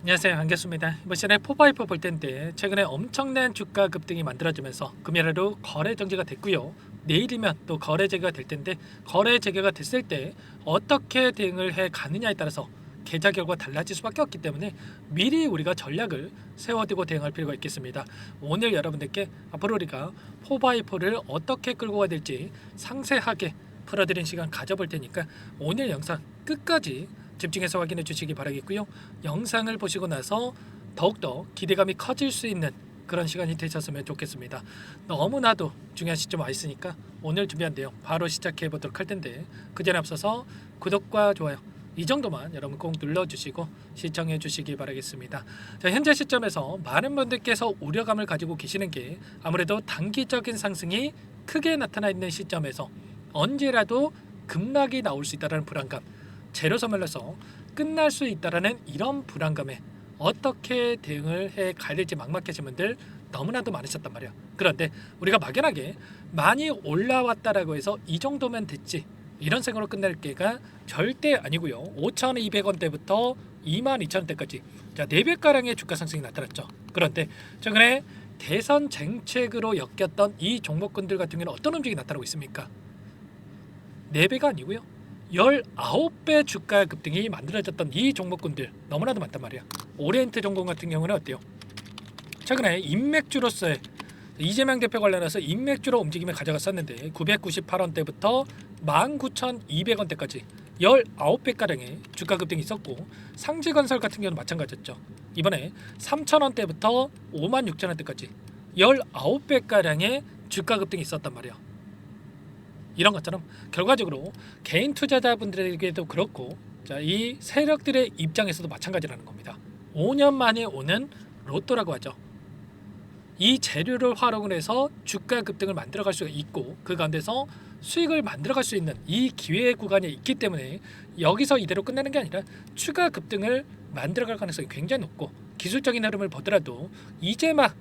안녕하세요, 반갑습니다. 이번 시간에 포바이퍼 볼 텐데 최근에 엄청난 주가 급등이 만들어지면서 금요일로 거래 정지가 됐고요. 내일이면 또 거래 재개가 될 텐데 거래 재개가 됐을 때 어떻게 대응을 해 가느냐에 따라서 계좌 결과 달라질 수밖에 없기 때문에 미리 우리가 전략을 세워두고 대응할 필요가 있겠습니다. 오늘 여러분들께 앞으로 우리가 포바이퍼를 어떻게 끌고 가야 될지 상세하게 풀어드린 시간 가져볼 테니까 오늘 영상 끝까지 집중해서 확인해 주시기 바라겠고요. 영상을 보시고 나서 더욱더 기대감이 커질 수 있는 그런 시간이 되셨으면 좋겠습니다. 너무나도 중요한 시점 와 있으니까 오늘 준비한 내용 바로 시작해 보도록 할 텐데 그 전에 앞서서 구독과 좋아요 이 정도만 여러분 꼭 눌러주시고 시청해 주시기 바라겠습니다. 자, 현재 시점에서 많은 분들께서 우려감을 가지고 계시는 게 아무래도 단기적인 상승이 크게 나타나 있는 시점에서 언제라도 급락이 나올 수 있다는 불안감, 재료 소멸로서 끝날 수 있다라는 이런 불안감에 어떻게 대응을 해 가야 될지 막막하신 분들 너무나도 많으셨단 말이야. 그런데 우리가 막연하게 많이 올라왔다라고 해서 이 정도면 됐지 이런 생각으로 끝날 게가 절대 아니고요. 5,200원대부터 22,000원대까지 자 4배가량의 주가 상승이 나타났죠. 그런데 최근에 대선 정책으로 엮였던 이 종목군들 같은 경우는 어떤 움직임이 나타나고 있습니까? 4배가 아니고요. 19배 주가 급등이 만들어졌던 이 종목군들 너무나도 많단 말이야. 오리엔트 종목 같은 경우는 어때요? 최근에 인맥주로서의 이재명 대표 관련해서 인맥주로 움직임을 가져갔었는데 998원대부터 19,200원대까지 19배가량의 주가 급등이 있었고 상지건설 같은 경우는 마찬가지였죠. 이번에 3,000원대부터 56,000원대까지 19배가량의 주가 급등이 있었단 말이야. 이런 것처럼 결과적으로 개인 투자자분들에게도 그렇고 자, 이 세력들의 입장에서도 마찬가지라는 겁니다. 5년 만에 오는 로또라고 하죠. 이 재료를 활용을 해서 주가 급등을 만들어갈 수가 있고 그 가운데서 수익을 만들어갈 수 있는 이 기회 구간이 있기 때문에 여기서 이대로 끝나는 게 아니라 추가 급등을 만들어갈 가능성이 굉장히 높고 기술적인 흐름을 보더라도 이제 막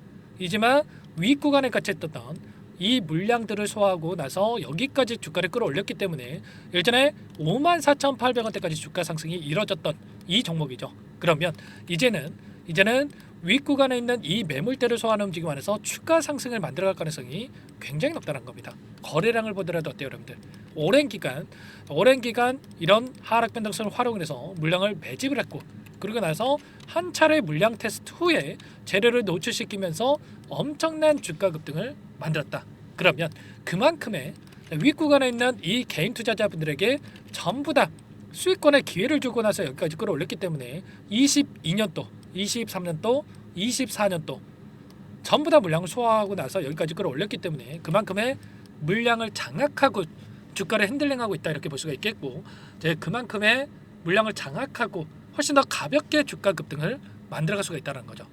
윗구간에 갇혔던 이 물량들을 소화하고 나서 여기까지 주가를 끌어올렸기 때문에 예전에 54,800원대까지 주가 상승이 이뤄졌던 이 종목이죠. 그러면 이제는 윗구간에 있는 이 매물대를 소화하는 움직임 안에서 추가 상승을 만들어갈 가능성이 굉장히 높다는 겁니다. 거래량을 보더라도 어때요, 여러분들? 오랜 기간 이런 하락 변동성을 활용해서 물량을 매집을 했고 그러고 나서 한 차례 물량 테스트 후에 재료를 노출시키면서 엄청난 주가 급등을 만들었다. 그러면 그만큼의 윗구간에 있는 이 개인 투자자분들에게 전부 다 수익권의 기회를 주고 나서 여기까지 끌어올렸기 때문에 22년도, 23년도, 24년도 전부 다 물량을 소화하고 나서 여기까지 끌어올렸기 때문에 그만큼의 물량을 장악하고 주가를 핸들링하고 있다 이렇게 볼 수가 있겠고 그만큼의 물량을 장악하고 훨씬 더 가볍게 주가 급등을 만들어갈 수가 있다는 거죠.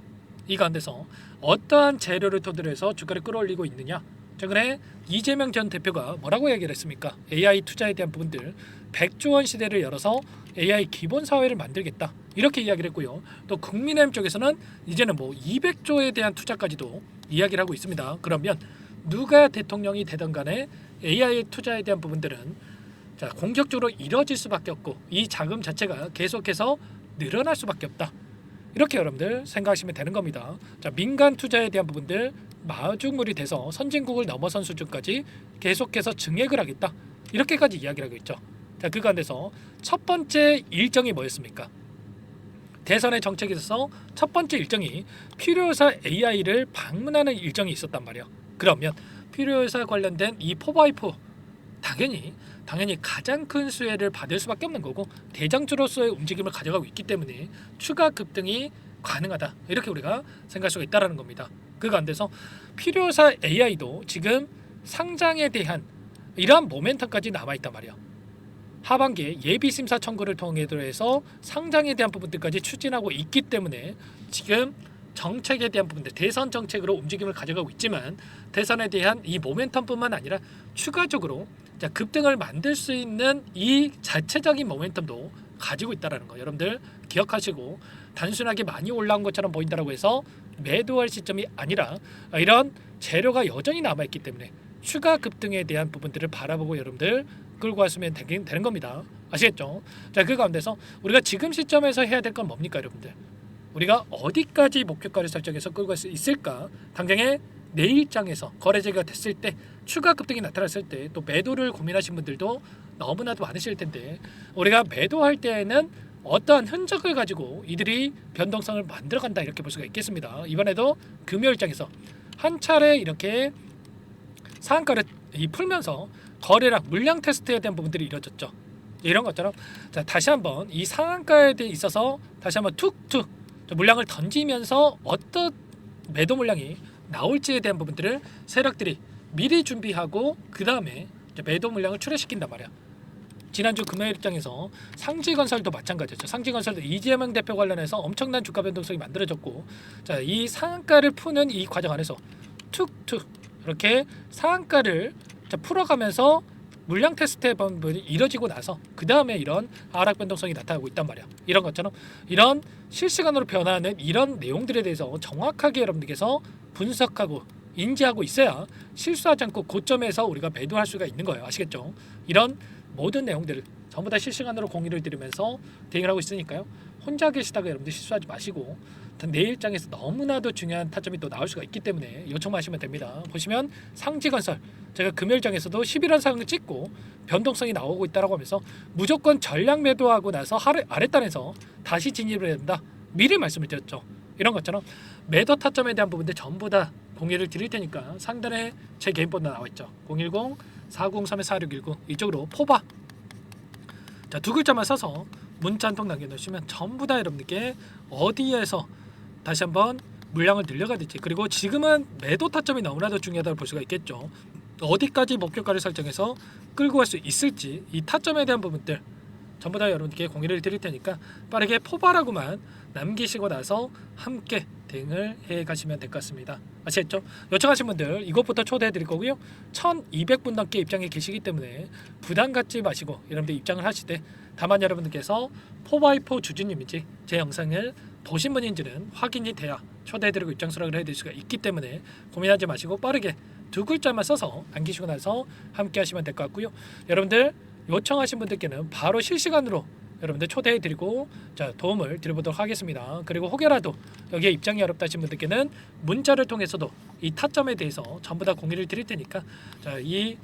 이 가운데서 어떠한 재료를 토대로 해서 주가를 끌어올리고 있느냐? 최근에 이재명 전 대표가 뭐라고 얘기를 했습니까? AI 투자에 대한 부분들 100조 원 시대를 열어서 AI 기본 사회를 만들겠다 이렇게 이야기를 했고요. 또 국민의힘 쪽에서는 이제는 200조에 대한 투자까지도 이야기를 하고 있습니다. 그러면 누가 대통령이 되든 간에 AI 투자에 대한 부분들은 자, 공격적으로 이뤄질 수밖에 없고 이 자금 자체가 계속해서 늘어날 수밖에 없다. 이렇게 여러분들 생각하시면 되는 겁니다. 자, 민간 투자에 대한 부분들 마중물이 돼서 선진국을 넘어선 수준까지 계속해서 증액을 하겠다. 이렇게까지 이야기를 하고 있죠. 자, 그 가운데서 첫 번째 일정이 뭐였습니까? 대선의 정책에 있어서 첫 번째 일정이 필요회사 AI를 방문하는 일정이 있었단 말이에요. 그러면 필요회사 관련된 이 포바이퍼 당연히 가장 큰 수혜를 받을 수밖에 없는 거고 대장주로서의 움직임을 가져가고 있기 때문에 추가 급등이 가능하다 이렇게 우리가 생각할 수가 있다는 겁니다. 그 가운데서 필요사 AI도 지금 상장에 대한 이러한 모멘텀까지 남아있단 말이에요. 하반기에 예비심사 청구를 통해서 해서 상장에 대한 부분들까지 추진하고 있기 때문에 지금 정책에 대한 부분들 대선 정책으로 움직임을 가져가고 있지만 대선에 대한 이 모멘텀뿐만 아니라 추가적으로 급등을 만들 수 있는 이 자체적인 모멘텀도 가지고 있다는 거 여러분들 기억하시고 단순하게 많이 올라온 것처럼 보인다고 해서 매도할 시점이 아니라 이런 재료가 여전히 남아있기 때문에 추가 급등에 대한 부분들을 바라보고 여러분들 끌고 왔으면 되는 겁니다. 아시겠죠? 자, 그 가운데서 우리가 지금 시점에서 해야 될 건 뭡니까 여러분들? 우리가 어디까지 목표가를 설정해서 끌고 갈 수 있을까? 당장에 내일장에서 거래 재개가 됐을 때 추가 급등이 나타났을 때 또 매도를 고민하신 분들도 너무나도 많으실 텐데 우리가 매도할 때에는 어떠한 흔적을 가지고 이들이 변동성을 만들어간다 이렇게 볼 수가 있겠습니다. 이번에도 금요일장에서 한 차례 이렇게 상한가를 풀면서 거래량 물량 테스트에 대한 부분들이 이루어졌죠. 이런 것처럼 자, 다시 한번 이 상한가에 대해 있어서 다시 한번 툭툭 물량을 던지면서 어떤 매도 물량이 나올지에 대한 부분들을 세력들이 미리 준비하고 그 다음에 매도 물량을 출하시킨단 말이야. 지난주 금요일 입장에서 상지건설도 마찬가지였죠. 상지건설도 이재명 대표 관련해서 엄청난 주가 변동성이 만들어졌고, 자, 이 상한가를 푸는 이 과정 안에서 툭툭 이렇게 상한가를 풀어가면서 물량 테스트의 부분이 이뤄지고 나서 그 다음에 이런 하락 변동성이 나타나고 있단 말이야. 이런 것처럼 이런 실시간으로 변화하는 이런 내용들에 대해서 정확하게 여러분들께서 분석하고 인지하고 있어야 실수하지 않고 고점에서 우리가 매도할 수가 있는 거예요. 아시겠죠? 이런 모든 내용들을 전부 다 실시간으로 공유를 드리면서 대응을 하고 있으니까요. 혼자 계시다가 여러분들 실수하지 마시고 내일장에서 너무나도 중요한 타점이 또 나올 수가 있기 때문에 요청하시면 됩니다. 보시면 상지건설 제가 금요일장에서도 11원 상을 찍고 변동성이 나오고 있다라고 하면서 무조건 전량 매도하고 나서 아랫단에서 다시 진입을 해야 된다. 미리 말씀을 드렸죠. 이런 것처럼 매도 타점에 대한 부분들 전부 다 공유를 드릴 테니까 상단에 제 개인 번호 나와 있죠. 010-403-4619 이쪽으로 포바 자, 두 글자만 써서 문자 한 통 남겨놓으시면 전부 다 여러분들께 어디에서 다시 한번 물량을 늘려가든지 그리고 지금은 매도 타점이 너무나도 중요하다고 볼 수가 있겠죠. 어디까지 목표가를 설정해서 끌고 갈 수 있을지 이 타점에 대한 부분들 전부 다 여러분께 공유를 드릴 테니까 빠르게 포바라고만 남기시고 나서 함께 대응을 해 가시면 될 것 같습니다. 아시겠죠? 요청하신 분들 이것부터 초대해 드릴 거고요. 1200분 넘게 입장에 계시기 때문에 부담 갖지 마시고 여러분들 입장을 하시되 다만 여러분들께서 4x4 주주님인지 제 영상을 보신 분인지는 확인이 돼야 초대해 드리고 입장 수락을 해드릴 수가 있기 때문에 고민하지 마시고 빠르게 두 글자만 써서 남기시고 나서 함께 하시면 될 것 같고요. 여러분들 요청하신 분들께는 바로 실시간으로 여러분들 초대해 드리고 자 도움을 드려보도록 하겠습니다. 그리고 혹여라도 여기에 입장이 어렵다 하신 분들께는 문자를 통해서도 이 타점에 대해서 전부 다 공유를 드릴 테니까 자 이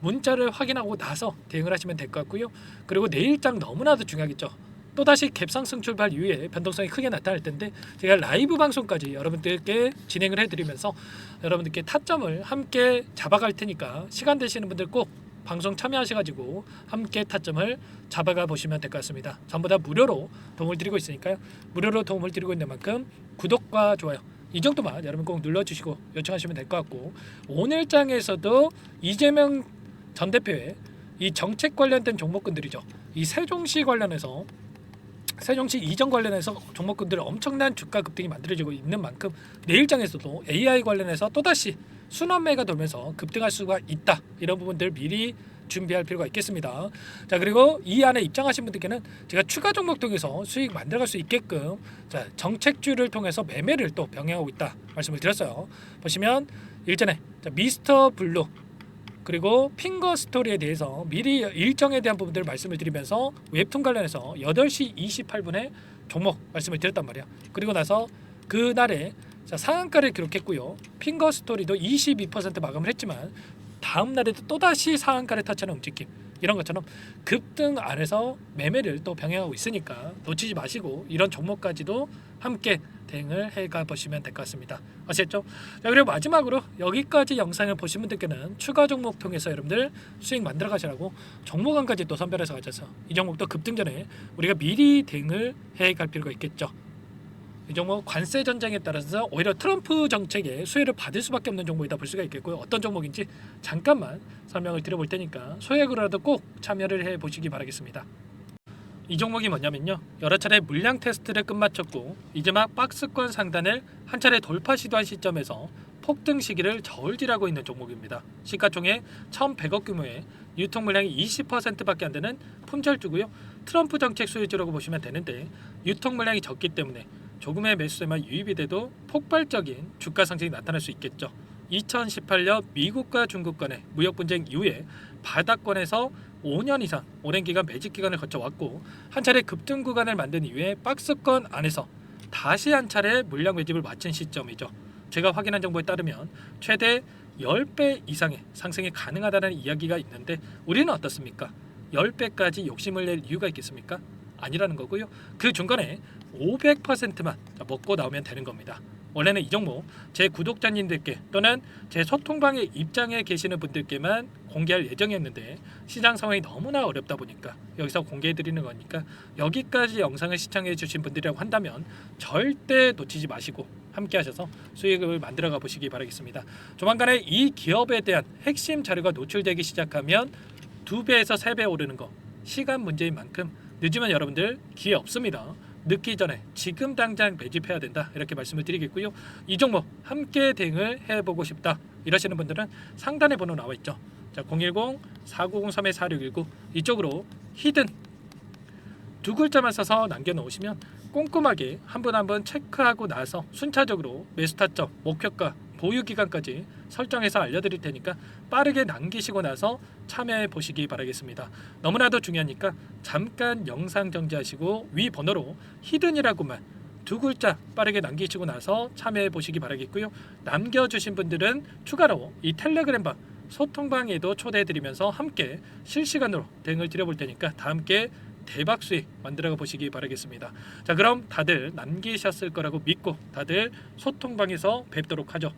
문자를 확인하고 나서 대응을 하시면 될 것 같고요. 그리고 내일장 너무나도 중요하겠죠. 또다시 갭상승 출발 이후에 변동성이 크게 나타날 텐데 제가 라이브 방송까지 여러분들께 진행을 해드리면서 여러분들께 타점을 함께 잡아갈 테니까 시간 되시는 분들 꼭 방송 참여하셔가지고 함께 타점을 잡아가 보시면 될 것 같습니다. 전부 다 무료로 도움을 드리고 있으니까요. 무료로 도움을 드리고 있는 만큼 구독과 좋아요 이 정도만 여러분 꼭 눌러주시고 요청하시면 될 것 같고 오늘장에서도 이재명 전 대표의 이 정책 관련된 종목군들이죠. 이 세종시 관련해서 세종시 이전 관련해서 종목군들 엄청난 주가 급등이 만들어지고 있는 만큼 내일장에서도 AI 관련해서 또다시 순환매가 돌면서 급등할 수가 있다. 이런 부분들 미리 준비할 필요가 있겠습니다. 자 그리고 이 안에 입장하신 분들께는 제가 추가 종목 통해서 수익 만들어갈 수 있게끔 자 정책주를 통해서 매매를 또 병행하고 있다 말씀을 드렸어요. 보시면 일전에 자, 미스터 블루 그리고 핑거 스토리에 대해서 미리 일정에 대한 부분들을 말씀을 드리면서 웹툰 관련해서 8시 28분에 종목 말씀을 드렸단 말이야. 그리고 나서 그날에 자, 상한가를 기록했고요. 핑거 스토리도 22% 마감을 했지만 다음 날에도 또다시 상한가를 터치하는 움직임 이런 것처럼 급등 안에서 매매를 또 병행하고 있으니까 놓치지 마시고 이런 종목까지도 함께 대응을 해가 보시면 될 것 같습니다. 아시겠죠? 자 그리고 마지막으로 여기까지 영상을 보신 분들께는 추가 종목 통해서 여러분들 수익 만들어 가시라고 종목안까지 또 선별해서 가져서 이 종목도 급등 전에 우리가 미리 대응을 해갈 필요가 있겠죠. 이 종목 관세 전쟁에 따라서 오히려 트럼프 정책에 수혜를 받을 수밖에 없는 종목이다 볼 수가 있겠고요. 어떤 종목인지 잠깐만 설명을 드려볼 테니까 소액으로라도 꼭 참여를 해보시기 바라겠습니다. 이 종목이 뭐냐면요. 여러 차례 물량 테스트를 끝마쳤고 이제 막 박스권 상단을 한 차례 돌파 시도한 시점에서 폭등 시기를 저울질하고 있는 종목입니다. 시가총액 1,100억 규모의 유통 물량이 20%밖에 안 되는 품절주고요. 트럼프 정책 수혜주라고 보시면 되는데 유통 물량이 적기 때문에 조금의 매수세만 유입이 돼도 폭발적인 주가 상승이 나타날 수 있겠죠. 2018년 미국과 중국 간의 무역 분쟁 이후에 바닥권에서 5년 이상 오랜 기간 매집 기간을 거쳐왔고 한 차례 급등 구간을 만든 이후에 박스권 안에서 다시 한 차례 물량 매집을 마친 시점이죠. 제가 확인한 정보에 따르면 최대 10배 이상의 상승이 가능하다는 이야기가 있는데 우리는 어떻습니까? 10배까지 욕심을 낼 이유가 있겠습니까? 아니라는 거고요. 그 중간에 500%만 먹고 나오면 되는 겁니다. 원래는 이 종목 제 구독자님들께 또는 제 소통방에 입장에 계시는 분들께만 공개할 예정이었는데 시장 상황이 너무나 어렵다 보니까 여기서 공개해 드리는 거니까 여기까지 영상을 시청해 주신 분들이라고 한다면 절대 놓치지 마시고 함께 하셔서 수익을 만들어 가 보시기 바라겠습니다. 조만간에 이 기업에 대한 핵심 자료가 노출되기 시작하면 2배에서 3배 오르는 거 시간 문제인 만큼 늦으면 여러분들 기회 없습니다. 늦기 전에 지금 당장 매집해야 된다 이렇게 말씀을 드리겠고요. 이 종목 함께 대응을 해보고 싶다 이러시는 분들은 상단에 번호 나와 있죠. 자, 010-4903-4619 이쪽으로 히든 두 글자만 써서 남겨놓으시면 꼼꼼하게 한 분 한 분 체크하고 나서 순차적으로 매수 타점, 목표가, 보유 기간까지 설정해서 알려드릴 테니까 빠르게 남기시고 나서 참여해 보시기 바라겠습니다. 너무나도 중요하니까 잠깐 영상 정지하시고 위 번호로 히든이라고만 두 글자 빠르게 남기시고 나서 참여해 보시기 바라겠고요. 남겨주신 분들은 추가로 이 텔레그램방 소통방에도 초대해 드리면서 함께 실시간으로 대응을 드려볼 테니까 다 함께 대박 수익 만들어 보시기 바라겠습니다. 자, 그럼 다들 남기셨을 거라고 믿고 다들 소통방에서 뵙도록 하죠.